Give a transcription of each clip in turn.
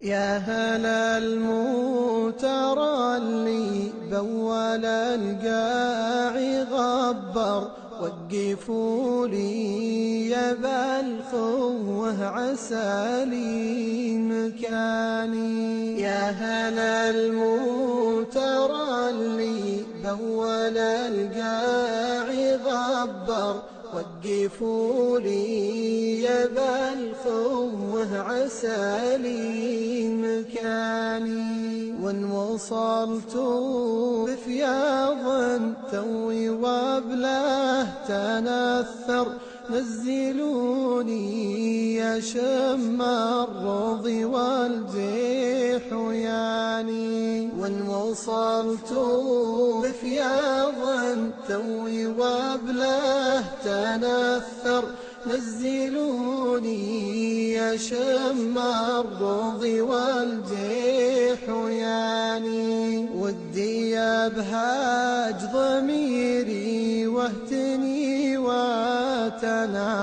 يا هلا المترلي بول القاعي غبر، وقفوا لي يا بالخوه عسى لي مكاني. يا هلا المترلي بول القاعي غبر، وقفوا لي يا بالخوه عسى لي مكاني. وان وصلت بفياض توي وبله تنثر، نزلوني يا شم الرض والجيح يعني. وان وصلت بفياض توي وبله تنثر، نزلوني يا شم الرض والجيح يعني. ودي أبهاج ضميري واهتني واتنظر،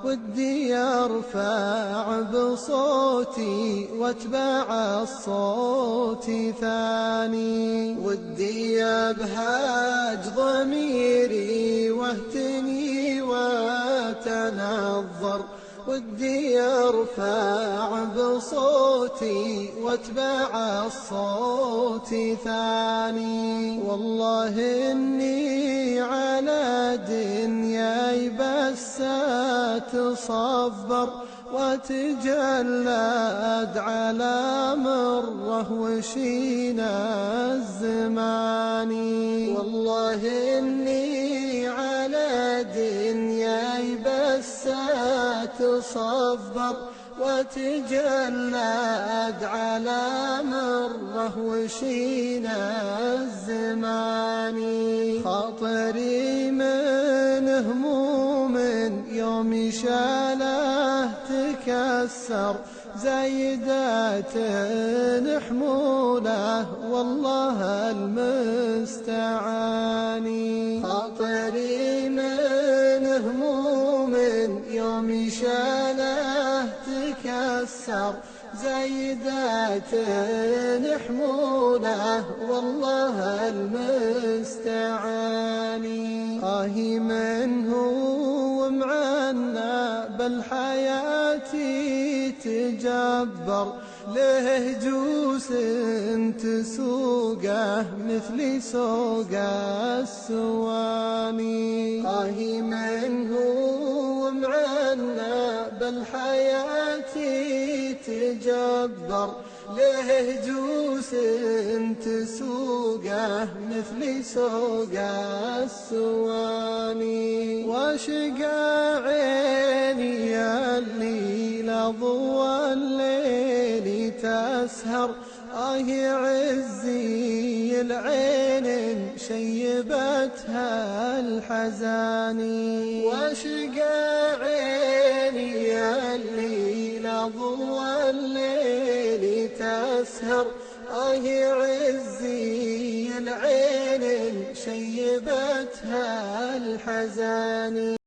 ودي أرفع بصوتي واتبع الصوت ثاني. ودي أبهاج ضميري واهتني واتنظر، ودي أرفع بصوتي واتبع الصوت ثاني. والله إني على دنياي بس أتصبر، واتجلد على مره وشين الزمان. والله إني على دنياي بس أتصبر، واتجلد على مره وشين الزمان. خاطري من هموم يوم شاله تكسر، زايدات حموله والله المستعان. خاطري من هموم يوم شاله تكسر، زايدات حموله والله المستعان. آهي من هو معنا بالحياة تجبر، له جوس تسوقه مثل سوق السواني. آهي من هو معنا بالحياة تجبر، له جوس تسوقه مثل سوق السواني. واشقى عيني الليل ضوى الليل تسهر، عزي العين شيبتها الحزاني. واشقى عيني الليل ضوى الليل تسهر، عزي العين شيبتها الحزاني.